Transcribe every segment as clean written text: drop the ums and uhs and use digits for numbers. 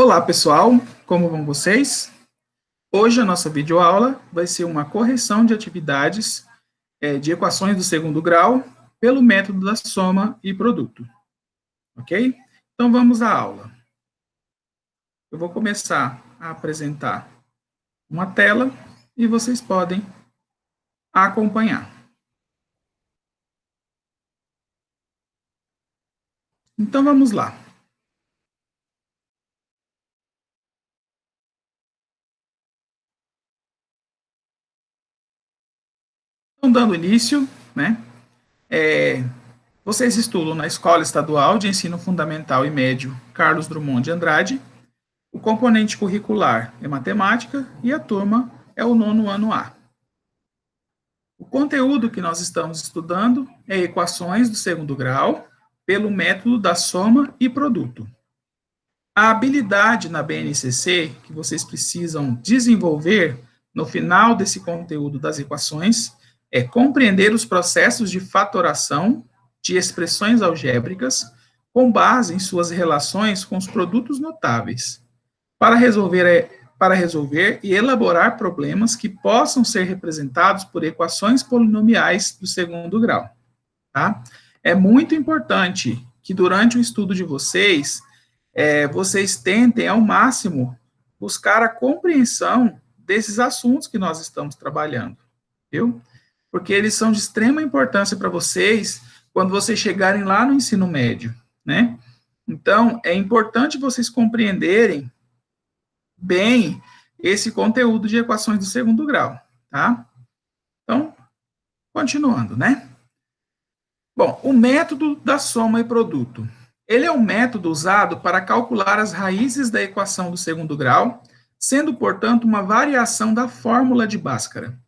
Olá, pessoal, como vão vocês? Hoje a nossa videoaula vai ser uma correção de atividades de equações do segundo grau pelo método da soma e produto, ok? Então vamos à aula. Eu vou começar a apresentar uma tela e vocês podem acompanhar. Então vamos lá. Então, dando início, né? Vocês estudam na Escola Estadual de Ensino Fundamental e Médio Carlos Drummond de Andrade. O componente curricular é matemática e a turma é o nono ano A. O conteúdo que nós estamos estudando é equações do segundo grau pelo método da soma e produto. A habilidade na BNCC que vocês precisam desenvolver no final desse conteúdo das equações é compreender os processos de fatoração de expressões algébricas com base em suas relações com os produtos notáveis, para resolver e elaborar problemas que possam ser representados por equações polinomiais do segundo grau. Tá? É muito importante que durante o estudo de vocês, vocês tentem ao máximo buscar a compreensão desses assuntos que nós estamos trabalhando, viu? Porque eles são de extrema importância para vocês quando vocês chegarem lá no ensino médio, né? Então, é importante vocês compreenderem bem esse conteúdo de equações do segundo grau, tá? Então, continuando, né? Bom, o método da soma e produto. Ele é um método usado para calcular as raízes da equação do segundo grau, sendo, portanto, uma variação da fórmula de Bhaskara.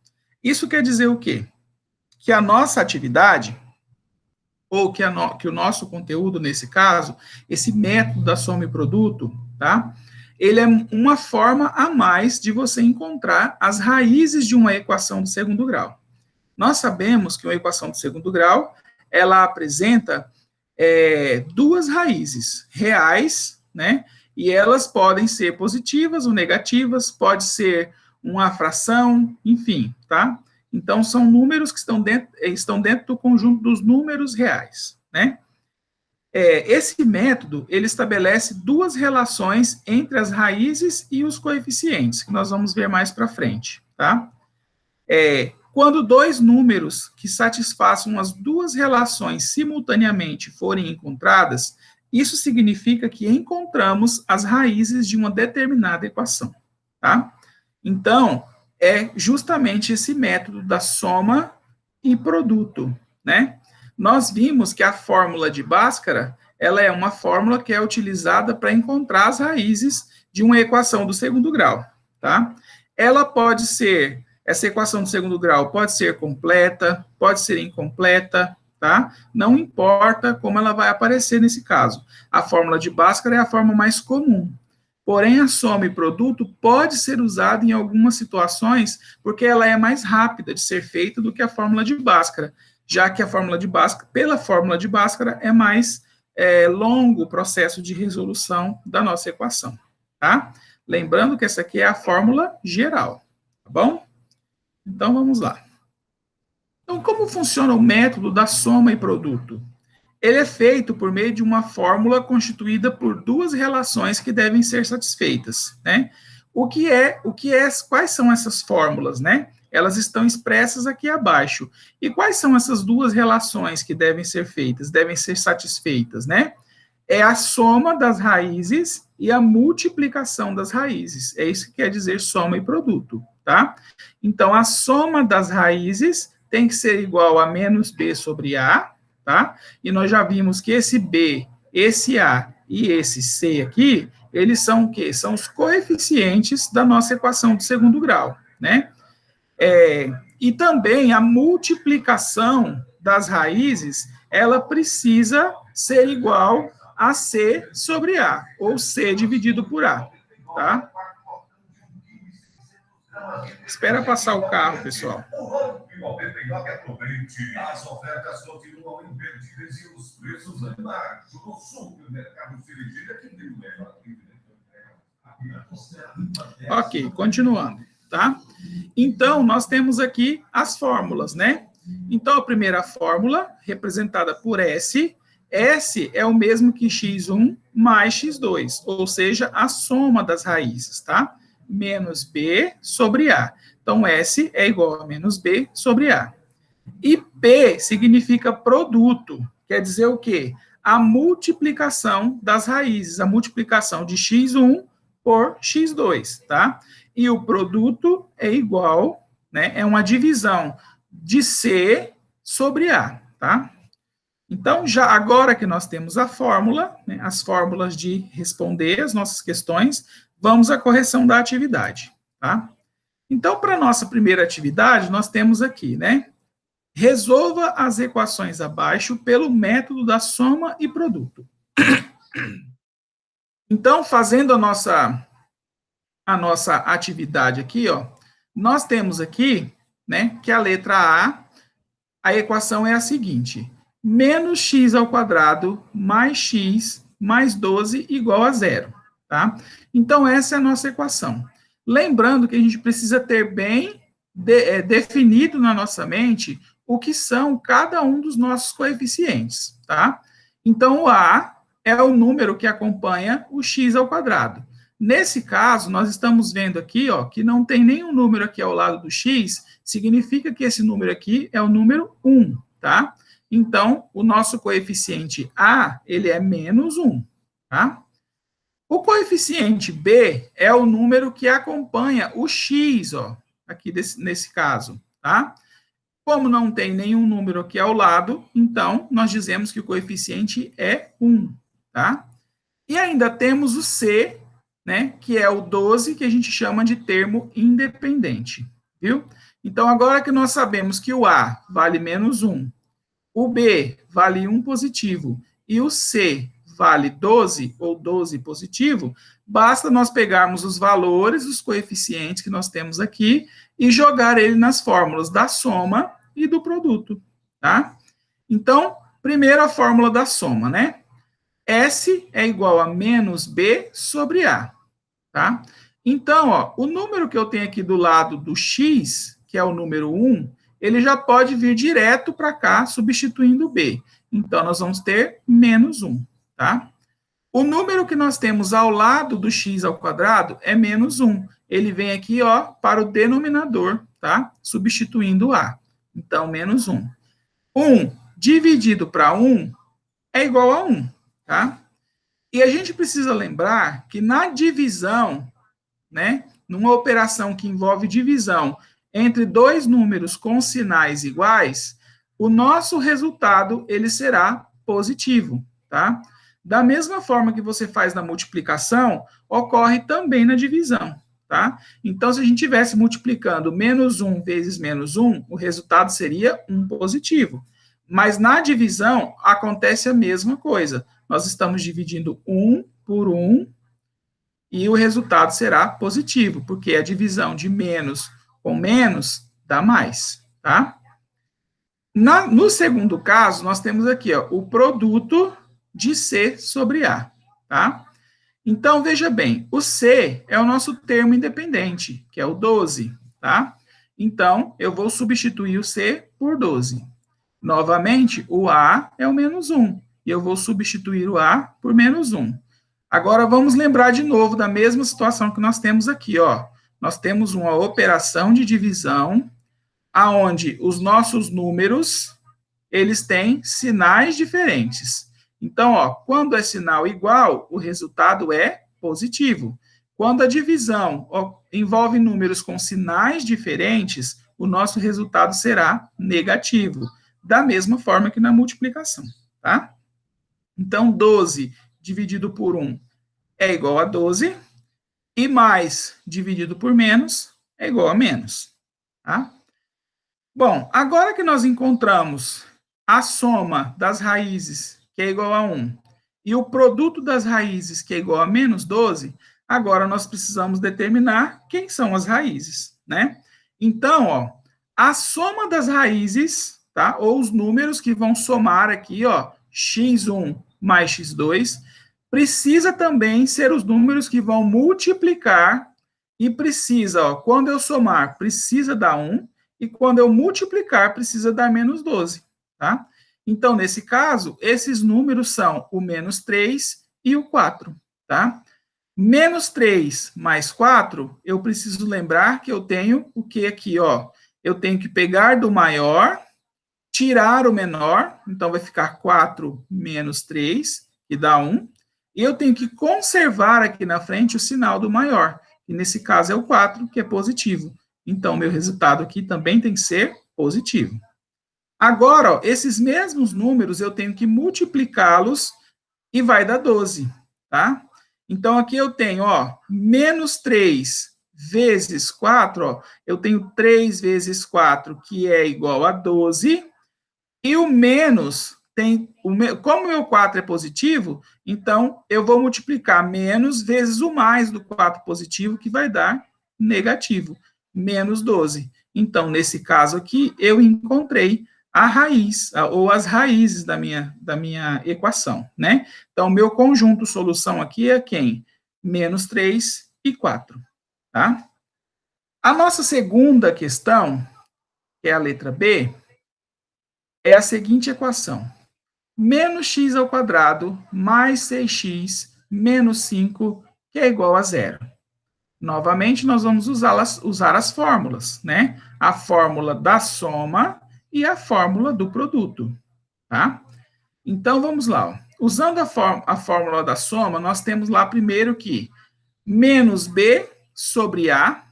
Isso quer dizer o quê? Que a nossa atividade, ou que o nosso conteúdo, nesse caso, esse método da soma e produto, tá? Ele é uma forma a mais de você encontrar as raízes de uma equação do segundo grau. Nós sabemos que uma equação do segundo grau, ela apresenta duas raízes reais, né? E elas podem ser positivas ou negativas, pode ser uma fração, enfim, tá? Então, são números que estão dentro do conjunto dos números reais, né? Esse método, ele estabelece duas relações entre as raízes e os coeficientes, que nós vamos ver mais para frente, tá? Quando dois números que satisfaçam as duas relações simultaneamente forem encontradas, isso significa que encontramos as raízes de uma determinada equação, tá? Então, é justamente esse método da soma e produto, né? Nós vimos que a fórmula de Bhaskara, ela é uma fórmula que é utilizada para encontrar as raízes de uma equação do segundo grau, tá? Ela pode ser, essa equação do segundo grau pode ser completa, pode ser incompleta, tá? Não importa como ela vai aparecer nesse caso. A fórmula de Bhaskara é a forma mais comum. Porém, a soma e produto pode ser usada em algumas situações porque ela é mais rápida de ser feita do que a fórmula de Bhaskara, já que a fórmula de Bhaskara, pela fórmula de Bhaskara, é mais longo o processo de resolução da nossa equação, tá? Lembrando que essa aqui é a fórmula geral, tá bom? Então, vamos lá. Então, como funciona o método da soma e produto? Ele é feito por meio de uma fórmula constituída por duas relações que devem ser satisfeitas, né? Quais são essas fórmulas, né? Elas estão expressas aqui abaixo. E quais são essas duas relações que devem ser feitas, devem ser satisfeitas, né? É a soma das raízes e a multiplicação das raízes. É isso que quer dizer soma e produto, tá? Então, a soma das raízes tem que ser igual a menos b sobre a, tá? E nós já vimos que esse b, esse a e esse c aqui, eles são o quê? São os coeficientes da nossa equação de segundo grau, né? E também a multiplicação das raízes, ela precisa ser igual a C sobre A, ou C dividido por A, tá? Espera passar o carro, pessoal. As ofertas continuam impedidas e os preços lá embaixo. No supermercado Serigíria, que tem o melhor. Ok, continuando, tá? Então, nós temos aqui as fórmulas, né? Então, a primeira fórmula, representada por S, S é o mesmo que x1 mais x2, ou seja, a soma das raízes, tá? Menos B sobre A. Então, S é igual a menos B sobre A. E P significa produto, quer dizer o quê? A multiplicação das raízes, a multiplicação de x1 por x2, tá? E o produto é igual, né? É uma divisão de C sobre A, tá? Então, já agora que nós temos a fórmula, né, as fórmulas de responder as nossas questões, vamos à correção da atividade, tá? Então, para a nossa primeira atividade, nós temos aqui, né? Resolva as equações abaixo pelo método da soma e produto. Então, fazendo a nossa atividade aqui, ó, nós temos aqui, né, que a letra a equação é a seguinte: menos x ao quadrado mais x mais 12 igual a zero, tá? Então, essa é a nossa equação. Lembrando que a gente precisa ter bem definido na nossa mente o que são cada um dos nossos coeficientes, tá? Então, o A é o número que acompanha o x ao quadrado. Nesse caso, nós estamos vendo aqui, ó, que não tem nenhum número aqui ao lado do x, significa que esse número aqui é o número 1, tá? Então, o nosso coeficiente A, ele é menos 1, tá? O coeficiente B é o número que acompanha o x, ó, aqui nesse caso, tá? Como não tem nenhum número aqui ao lado, então, nós dizemos que o coeficiente é 1, tá? E ainda temos o C, né, que é o 12, que a gente chama de termo independente, viu? Então, agora que nós sabemos que o A vale menos 1, o B vale 1 positivo e o C vale 12 ou 12 positivo, basta nós pegarmos os valores, os coeficientes que nós temos aqui e jogar ele nas fórmulas da soma e do produto, tá? Então, primeiro a fórmula da soma, né? S é igual a menos B sobre A, tá? Então, ó, o número que eu tenho aqui do lado do x, que é o número 1, ele já pode vir direto para cá, substituindo o B. Então, nós vamos ter menos 1, tá? O número que nós temos ao lado do x ao quadrado é menos 1. Ele vem aqui, ó, para o denominador, tá? Substituindo o A. Então, menos 1. 1 dividido para 1 é igual a 1, tá? E a gente precisa lembrar que na divisão, né, numa operação que envolve divisão entre dois números com sinais iguais, o nosso resultado ele será positivo, tá? Da mesma forma que você faz na multiplicação, ocorre também na divisão, tá? Então, se a gente estivesse multiplicando menos 1 vezes menos 1, o resultado seria 1 positivo. Mas na divisão, acontece a mesma coisa. Nós estamos dividindo 1 por 1, e o resultado será positivo, porque a divisão de menos com menos dá mais, tá? No segundo caso, nós temos aqui, ó, o produto de C sobre A, tá? Então, veja bem, o C é o nosso termo independente, que é o 12, tá? Então, eu vou substituir o C por 12. Novamente, o A é o menos 1, e eu vou substituir o A por menos 1. Agora, vamos lembrar de novo da mesma situação que nós temos aqui, ó. Nós temos uma operação de divisão, aonde os nossos números, eles têm sinais diferentes. Então, ó, quando é sinal igual, o resultado é positivo. Quando a divisão envolve números com sinais diferentes, o nosso resultado será negativo. Da mesma forma que na multiplicação, tá? Então, 12 dividido por 1 é igual a 12, e mais dividido por menos é igual a menos, tá? Bom, agora que nós encontramos a soma das raízes, que é igual a 1, e o produto das raízes, que é igual a menos 12, agora nós precisamos determinar quem são as raízes, né? Então, ó, a soma das raízes, tá? Ou os números que vão somar aqui, ó, x1 mais x2, Precisa também ser os números que vão multiplicar e precisa, ó, quando eu somar, precisa dar 1 e quando eu multiplicar, precisa dar menos 12, tá? Então, nesse caso, esses números são o menos 3 e o 4, tá? Menos 3 mais 4, eu preciso lembrar que eu tenho o que aqui, ó? Eu tenho que pegar do maior, tirar o menor, então vai ficar 4 menos 3, que dá 1, e eu tenho que conservar aqui na frente o sinal do maior, que nesse caso é o 4, que é positivo. Então, meu resultado aqui também tem que ser positivo. Agora, ó, esses mesmos números eu tenho que multiplicá-los e vai dar 12, tá? Então, aqui eu tenho, ó, menos 3 vezes 4, ó, eu tenho 3 vezes 4, que é igual a 12, e o menos tem, como o meu 4 é positivo, então eu vou multiplicar menos vezes o mais do 4 positivo, que vai dar negativo, menos 12. Então, nesse caso aqui, eu encontrei a raiz, ou as raízes da minha equação, né? Então, meu conjunto solução aqui é quem? Menos 3 e 4, tá? A nossa segunda questão, que é a letra B, é a seguinte equação. Menos x ao quadrado mais 6x menos 5, que é igual a zero. Novamente, nós vamos usar as fórmulas, né? A fórmula da soma e a fórmula do produto, tá? Então, vamos lá. Ó. Usando a fórmula da soma, nós temos lá primeiro que menos b sobre a,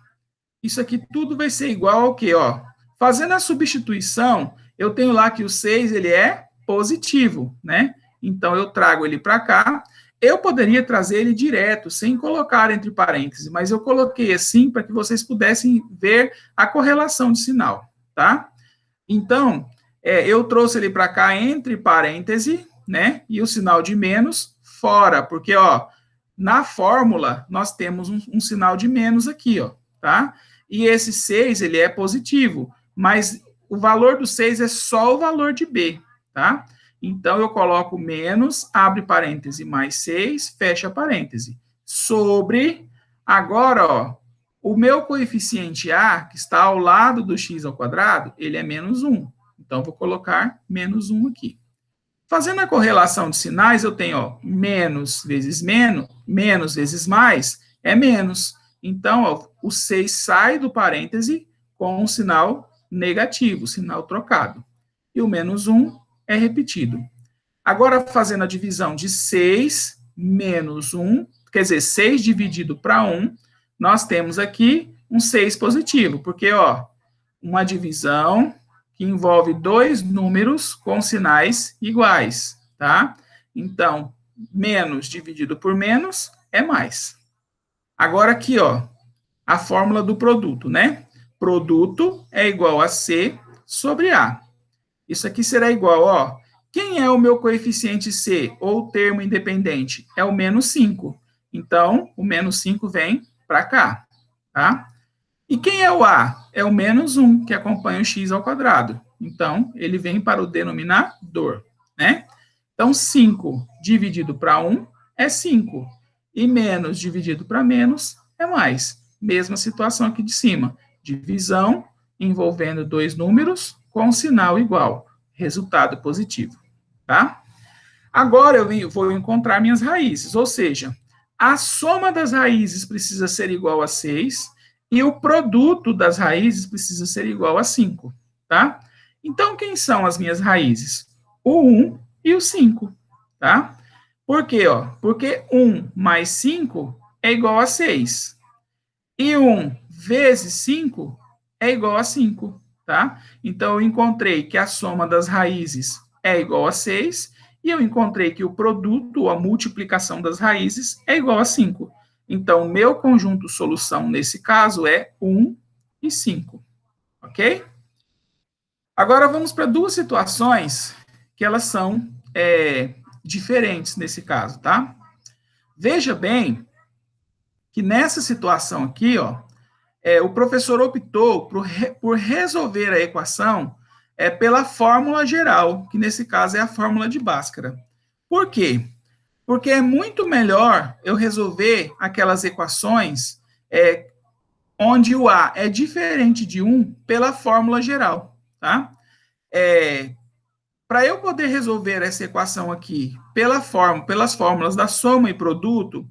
isso aqui tudo vai ser igual ao quê? Ó, fazendo a substituição, eu tenho lá que o 6 ele é positivo, né? Então, eu trago ele para cá. Eu poderia trazer ele direto, sem colocar entre parênteses, mas eu coloquei assim para que vocês pudessem ver a correlação de sinal, tá? Então, eu trouxe ele para cá entre parênteses, né? E o sinal de menos fora, porque, ó, na fórmula, nós temos um sinal de menos aqui, ó, tá? E esse 6, ele é positivo, mas o valor do 6 é só o valor de B, tá? Então, eu coloco menos, abre parêntese, mais 6, fecha parêntese. Sobre, agora, ó, o meu coeficiente A, que está ao lado do x ao quadrado, ele é menos 1. Então, vou colocar menos 1 aqui. Fazendo a correlação de sinais, eu tenho, ó, menos vezes mais, é menos. Então, ó, o 6 sai do parêntese com um sinal negativo, sinal trocado. E o menos 1 é repetido. Agora, fazendo a divisão de 6 menos 1, quer dizer, 6 dividido para 1, nós temos aqui um 6 positivo, porque, ó, uma divisão que envolve dois números com sinais iguais, tá? Então, menos dividido por menos é mais. Agora aqui, ó, a fórmula do produto, né? Produto é igual a C sobre A. Isso aqui será igual, ó, quem é o meu coeficiente C, ou termo independente? É o menos 5. Então, o menos 5 vem para cá, tá? E quem é o A? É o menos 1, que acompanha o x ao quadrado. Então, ele vem para o denominador, né? Então, 5 dividido para 1 é 5. E menos dividido para menos é mais. Mesma situação aqui de cima. Divisão envolvendo dois números com sinal igual. Resultado positivo, tá? Agora eu vou encontrar minhas raízes, ou seja, a soma das raízes precisa ser igual a 6 e o produto das raízes precisa ser igual a 5, tá? Então, quem são as minhas raízes? O 1 e o 5, tá? Por quê? Ó? Porque 1 mais 5 é igual a 6. E 1 vezes 5 é igual a 5, tá? Então, eu encontrei que a soma das raízes é igual a 6 e eu encontrei que o produto, ou a multiplicação das raízes, é igual a 5. Então, meu conjunto solução, nesse caso, é 1 e 5, ok? Agora, vamos para duas situações que elas são diferentes nesse caso, tá? Veja bem que nessa situação aqui, ó, o professor optou por resolver a equação pela fórmula geral, que nesse caso é a fórmula de Bhaskara. Por quê? Porque é muito melhor eu resolver aquelas equações onde o A é diferente de 1 pela fórmula geral, tá? Para eu poder resolver essa equação aqui pelas fórmulas da soma e produto,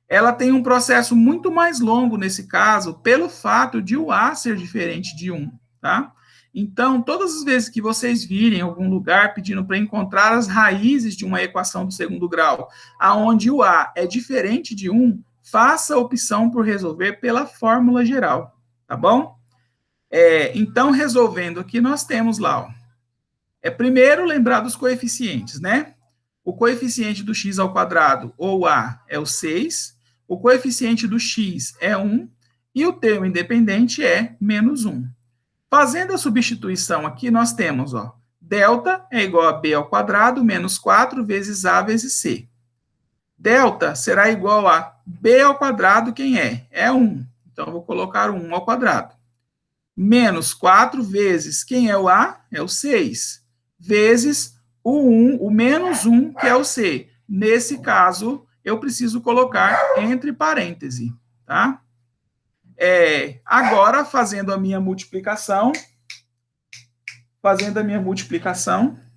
ela tem um processo muito mais longo nesse caso, pelo fato de o A ser diferente de 1, tá? Então, todas as vezes que vocês virem em algum lugar pedindo para encontrar as raízes de uma equação do segundo grau, aonde o A é diferente de 1, faça a opção por resolver pela fórmula geral, tá bom? Então, resolvendo aqui, nós temos lá, ó, primeiro lembrar dos coeficientes, né? O coeficiente do x ao quadrado, ou A, é o 6, o coeficiente do x é 1, e o termo independente é menos 1. Fazendo a substituição aqui, nós temos, ó, delta é igual a b ao quadrado menos 4 vezes a vezes c. Delta será igual a b ao quadrado, quem é? É 1. Então, eu vou colocar 1 ao quadrado. Menos 4 vezes, quem é o a? É o 6. Vezes o menos 1, que é o c. Nesse caso, eu preciso colocar entre parênteses, tá? Agora, fazendo a minha multiplicação,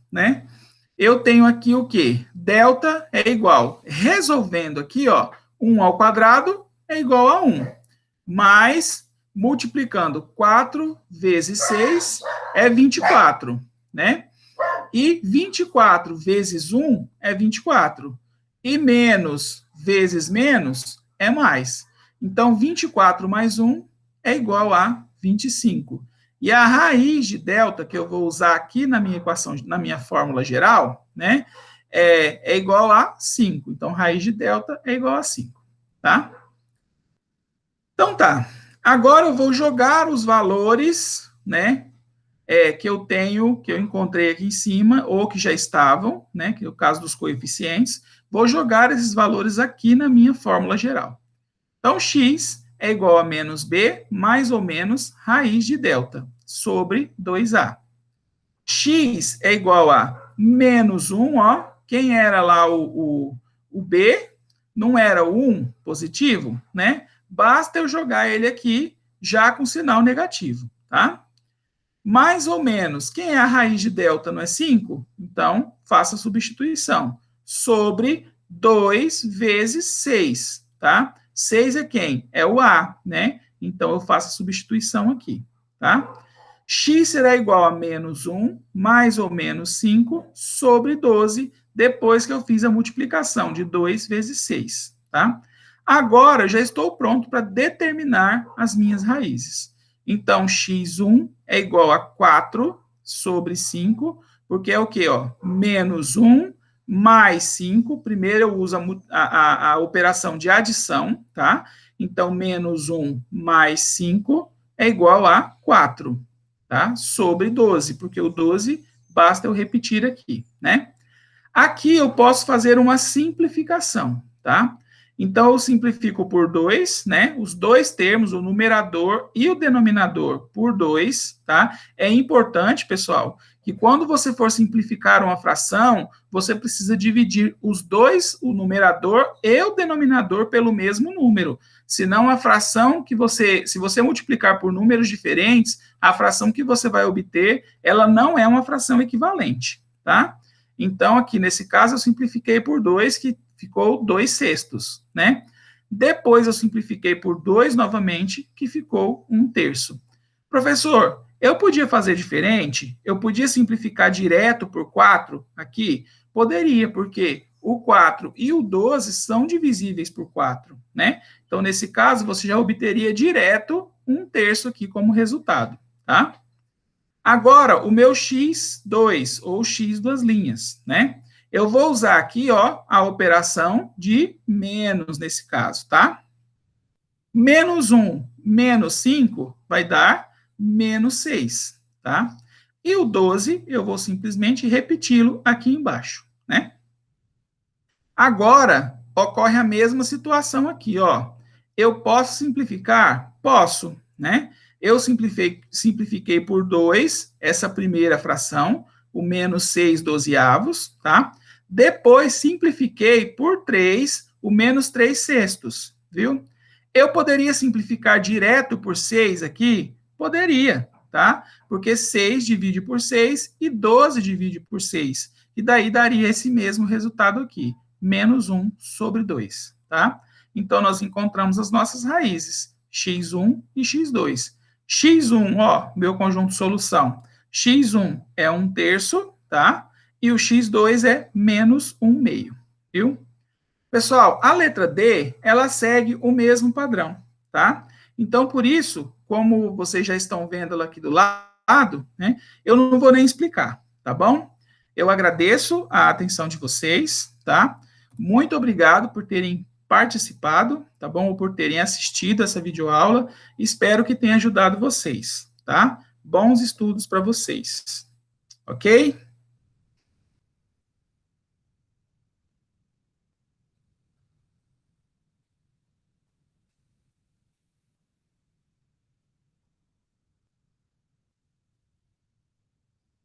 né? Eu tenho aqui o quê? Delta é igual, resolvendo aqui, ó, 1 ao quadrado é igual a 1, mais multiplicando 4 vezes 6 é 24, né? E 24 vezes 1 é 24. E menos vezes menos é mais. Então, 24 mais 1 é igual a 25. E a raiz de delta, que eu vou usar aqui na minha equação, na minha fórmula geral, né, é igual a 5. Então, raiz de delta é igual a 5, tá? Então, tá. Agora eu vou jogar os valores, né, que eu tenho, que eu encontrei aqui em cima, ou que já estavam, né, que é o caso dos coeficientes, vou jogar esses valores aqui na minha fórmula geral. Então, x é igual a menos b, mais ou menos raiz de delta, sobre 2a. X é igual a menos 1, ó, quem era lá o b, não era o 1 positivo, né? Basta eu jogar ele aqui já com sinal negativo, tá? Mais ou menos, quem é a raiz de delta, não é 5? Então, faça a substituição. Sobre 2 vezes 6, tá? 6 é quem? É o A, né? Então, eu faço a substituição aqui, tá? X será igual a menos 1, mais ou menos 5, sobre 12, depois que eu fiz a multiplicação de 2 vezes 6, tá? Agora, já estou pronto para determinar as minhas raízes. Então, x1 é igual a 4 sobre 5, porque é o quê? Ó? Menos 1 mais 5. Primeiro eu uso a operação de adição, tá? Então, menos 1 mais 5 é igual a 4, tá? Sobre 12, porque o 12 basta eu repetir aqui, né? Aqui eu posso fazer uma simplificação, tá? Então, eu simplifico por 2, né? Os dois termos, o numerador e o denominador, por 2, tá? É importante, pessoal, que quando você for simplificar uma fração, você precisa dividir os dois, o numerador e o denominador, pelo mesmo número. Senão, a fração que se você multiplicar por números diferentes, a fração que você vai obter, ela não é uma fração equivalente, tá? Então, aqui nesse caso, eu simplifiquei por 2, que ficou 2 sextos, né? Depois eu simplifiquei por 2 novamente, que ficou 1 terço. Professor, eu podia fazer diferente? Eu podia simplificar direto por 4 aqui? Poderia, porque o 4 e o 12 são divisíveis por 4, né? Então, nesse caso, você já obteria direto 1 terço aqui como resultado, tá? Agora, o meu x2, ou x duas linhas, né? Eu vou usar aqui, ó, a operação de menos nesse caso, tá? Menos 1 menos 5 vai dar menos 6, tá? E o 12, eu vou simplesmente repeti-lo aqui embaixo, né? Agora, ocorre a mesma situação aqui, ó. Eu posso simplificar? Posso, né? Eu simplifiquei por 2 essa primeira fração, o menos 6 dozeavos, tá? Depois, simplifiquei por 3, o menos 3 sextos, viu? Eu poderia simplificar direto por 6 aqui? Poderia, tá? Porque 6 divide por 6 e 12 divide por 6. E daí daria esse mesmo resultado aqui, menos 1 sobre 2, tá? Então, nós encontramos as nossas raízes, x1 e x2. x1, ó, meu conjunto de solução. x1 é 1/3, tá? E o x2 é menos 1/2, viu? Pessoal, a letra D, ela segue o mesmo padrão, tá? Então, por isso, como vocês já estão vendo ela aqui do lado, né, eu não vou nem explicar, tá bom? Eu agradeço a atenção de vocês, tá? Muito obrigado por terem participado, tá bom? Ou por terem assistido essa videoaula. Espero que tenha ajudado vocês, tá? Bons estudos para vocês, ok?